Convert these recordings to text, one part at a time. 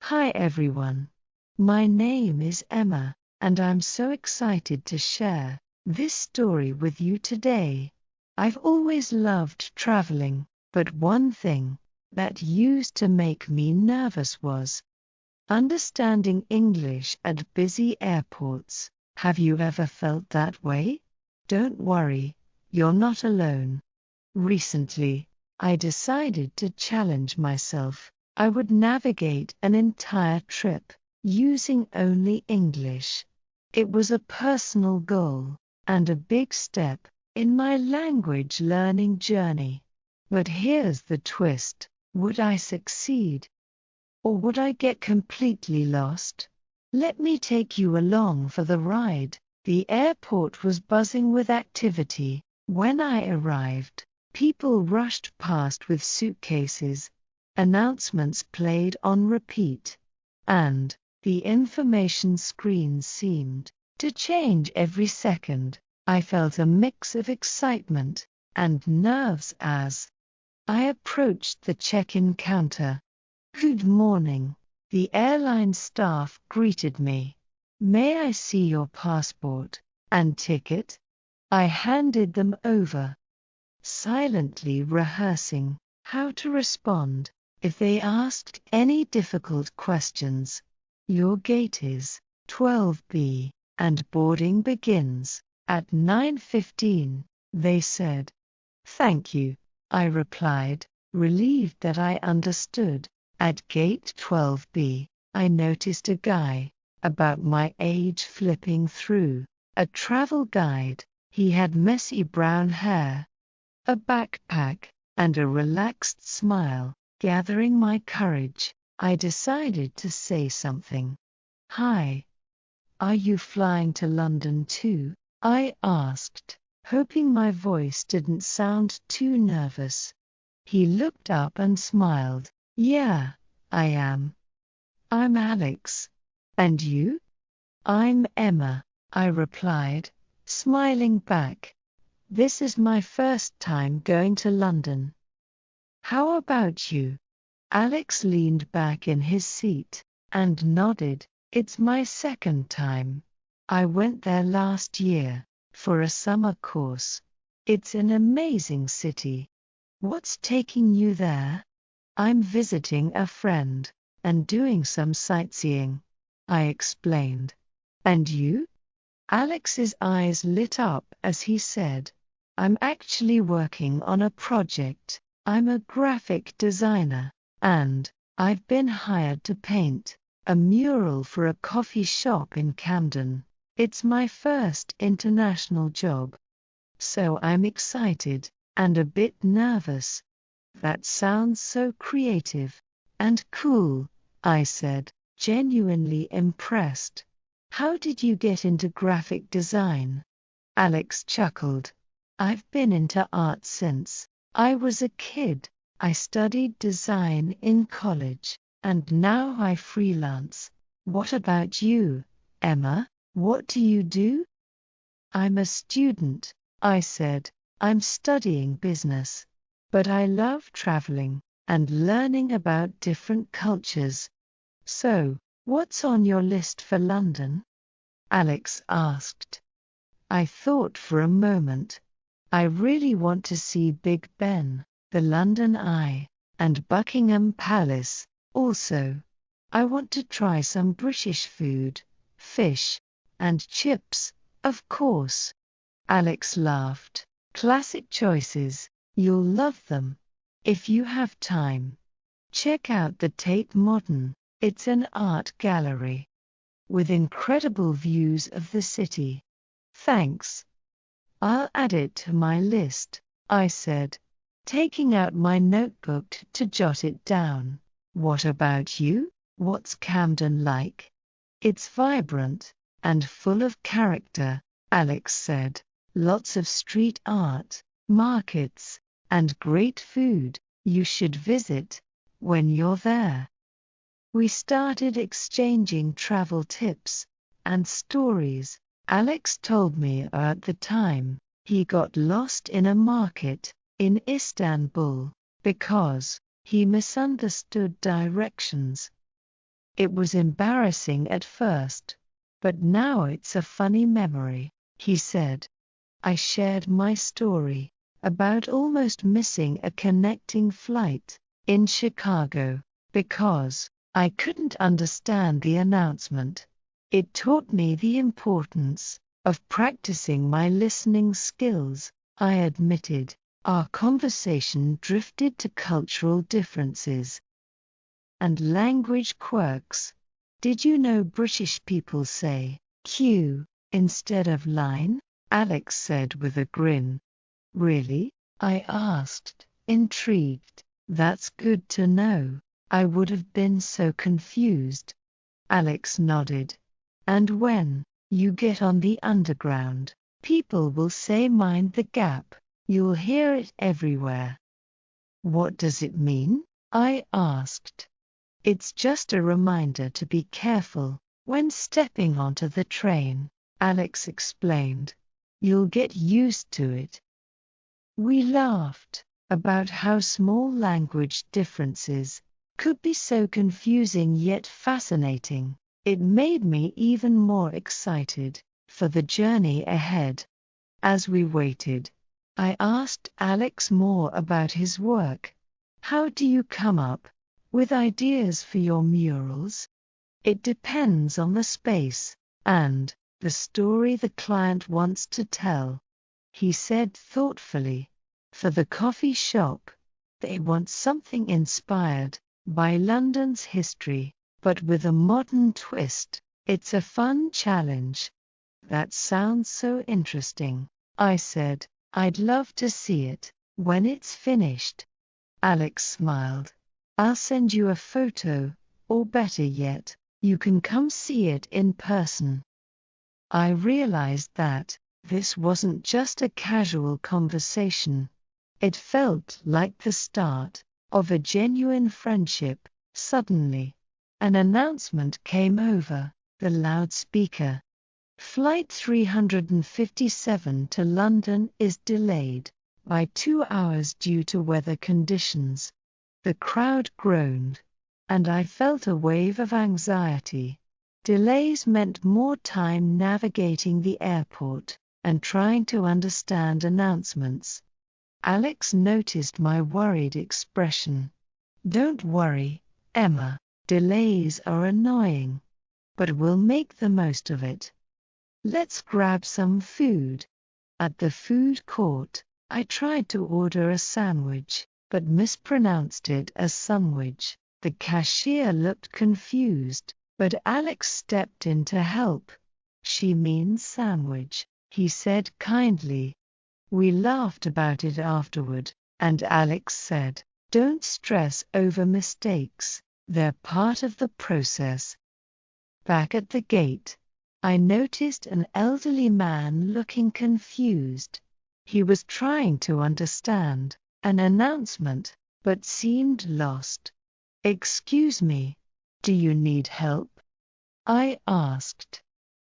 Hi everyone. My name is Emma, and I'm so excited to share this story with you today. I've always loved traveling, but one thing that used to make me nervous was understanding English at busy airports. Have you ever felt that way? Don't worry, you're not alone. Recently, I decided to challenge myself. I would navigate an entire trip using only English. It was a personal goal and a big step in my language learning journey. But here's the twist: would I succeed? Or would I get completely lost? Let me take you along for the ride. The airport was buzzing with activity. When I arrived, people rushed past with suitcases, announcements played on repeat, and the information screens seemed to change every second. I felt a mix of excitement and nerves as I approached the check-in counter. "Good morning," the airline staff greeted me. "May I see your passport and ticket?" I handed them over, silently rehearsing how to respond if they asked any difficult questions. "Your gate is 12B, and boarding begins at 9:15, they said. "Thank you," I replied, relieved that I understood. At gate 12B, I noticed a guy about my age flipping through a travel guide. He had messy brown hair, a backpack, and a relaxed smile. Gathering my courage, I decided to say something. "Hi. Are you flying to London too?" I asked, hoping my voice didn't sound too nervous. He looked up and smiled. "Yeah, I am. I'm Alex. And you?" "I'm Emma," I replied, smiling back. "This is my first time going to London." "How about you?" Alex leaned back in his seat and nodded. "It's my second time. I went there last year for a summer course. It's an amazing city." "What's taking you there?" "I'm visiting a friend and doing some sightseeing," I explained. "And you?" Alex's eyes lit up as he said, "I'm actually working on a project. I'm a graphic designer, and I've been hired to paint a mural for a coffee shop in Camden. It's my first international job. So I'm excited and a bit nervous." "That sounds so creative and cool," I said, genuinely impressed. "How did you get into graphic design?" Alex chuckled. "I've been into art since I was a kid. I studied design in college, and now I freelance." "What about you, Emma? What do you do?" "I'm a student," I said. "I'm studying business. But I love traveling and learning about different cultures." "So, what's on your list for London?" Alex asked. I thought for a moment. "I really want to see Big Ben, the London Eye, and Buckingham Palace. Also, I want to try some British food, fish, and chips, of course." Alex laughed. "Classic choices. You'll love them. If you have time, check out the Tate Modern. It's an art gallery with incredible views of the city." "Thanks. I'll add it to my list," I said, taking out my notebook to jot it down. "What about you? What's Camden like?" "It's vibrant and full of character," Alex said. "Lots of street art, markets, and great food. You should visit when you're there." We started exchanging travel tips and stories. Alex told me about the time he got lost in a market in Istanbul because he misunderstood directions. It was embarrassing at first, but now it's a funny memory, he said. I shared my story about almost missing a connecting flight in Chicago because I couldn't understand the announcement. It taught me the importance of practicing my listening skills, I admitted. Our conversation drifted to cultural differences and language quirks. Did you know British people say queue instead of line? Alex said with a grin. Really? I asked, intrigued. That's good to know. I would have been so confused. Alex nodded. And when you get on the underground, people will say mind the gap. You'll hear it everywhere. What does it mean? I asked. It's just a reminder to be careful when stepping onto the train, Alex explained. You'll get used to it. We laughed about how small language differences could be so confusing yet fascinating. It made me even more excited for the journey ahead. As we waited, I asked Alex more about his work. How do you come up with ideas for your murals? It depends on the space and the story the client wants to tell, he said thoughtfully. For the coffee shop, they want something inspired by London's history, but with a modern twist. It's a fun challenge. That sounds so interesting, I said. I'd love to see it when it's finished. Alex smiled. I'll send you a photo, or better yet, you can come see it in person. I realized that this wasn't just a casual conversation. It felt like the start of a genuine friendship. Suddenly, an announcement came over the loudspeaker. Flight 357 to London is delayed by 2 hours due to weather conditions. The crowd groaned, and I felt a wave of anxiety. Delays meant more time navigating the airport and trying to understand announcements. Alex noticed my worried expression. Don't worry, Emma. Delays are annoying, but we'll make the most of it. Let's grab some food. At the food court, I tried to order a sandwich, but mispronounced it as sunwich. The cashier looked confused, but Alex stepped in to help. She means sandwich, he said kindly. We laughed about it afterward, and Alex said, don't stress over mistakes. They're part of the process. Back at the gate, I noticed an elderly man looking confused. He was trying to understand an announcement, but seemed lost. Excuse me, do you need help? I asked.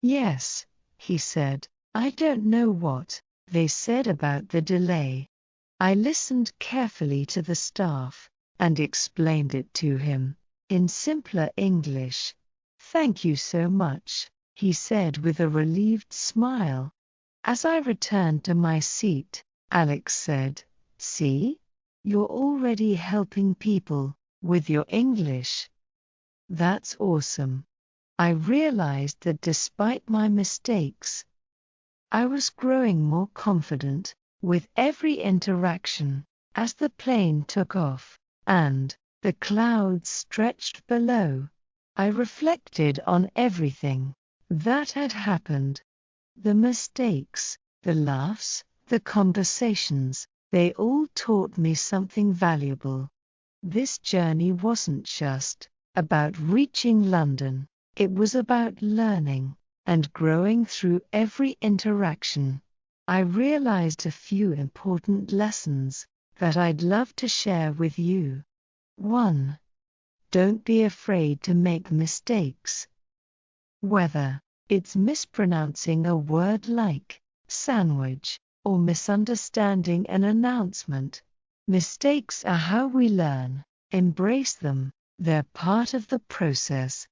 Yes, he said. I don't know what they said about the delay. I listened carefully to the staff and explained it to him in simpler English. Thank you so much, he said with a relieved smile. As I returned to my seat, Alex said, see? You're already helping people with your English. That's awesome. I realized that despite my mistakes, I was growing more confident with every interaction. As the plane took off and the clouds stretched below, I reflected on everything that had happened. The mistakes, the laughs, the conversations, they all taught me something valuable. This journey wasn't just about reaching London, it was about learning and growing through every interaction. I realized a few important lessons that I'd love to share with you. 1. Don't be afraid to make mistakes. Whether it's mispronouncing a word like sandwich or misunderstanding an announcement, mistakes are how we learn. Embrace them. They're part of the process.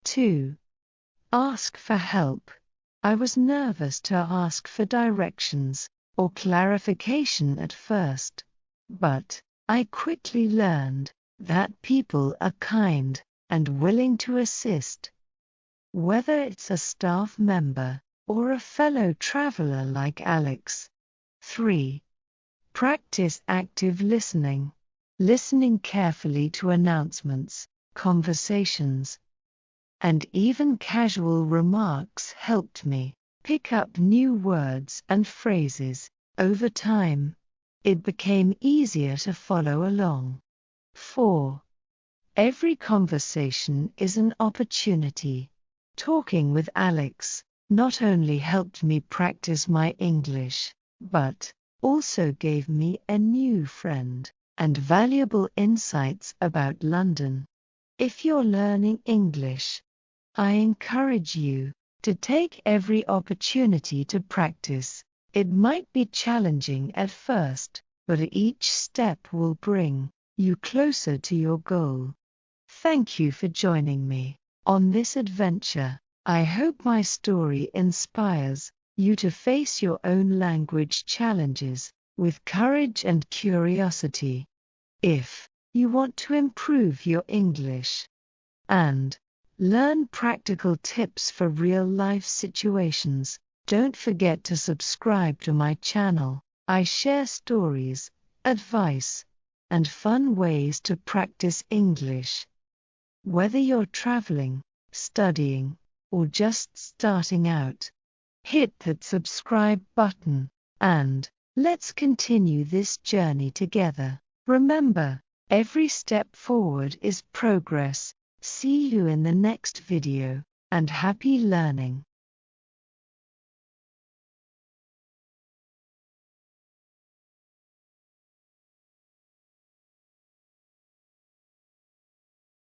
2. Ask for help. I was nervous to ask for directions or clarification at first, but I quickly learned that people are kind and willing to assist. Whether it's a staff member or a fellow traveler like Alex. 3. Practice active listening. Listening carefully to announcements, conversations, and even casual remarks helped me pick up new words and phrases. Over time, it became easier to follow along. 4. Every conversation is an opportunity. Talking with Alex not only helped me practice my English, but also gave me a new friend and valuable insights about London. If you're learning English, I encourage you to take every opportunity to practice. It might be challenging at first, but each step will bring you closer to your goal. Thank you for joining me on this adventure. I hope my story inspires you to face your own language challenges with courage and curiosity. If you want to improve your English and learn practical tips for real-life situations, don't forget to subscribe to my channel. I share stories, advice, and fun ways to practice English. Whether you're traveling, studying, or just starting out, hit that subscribe button, and let's continue this journey together. Remember, every step forward is progress. See you in the next video, and happy learning.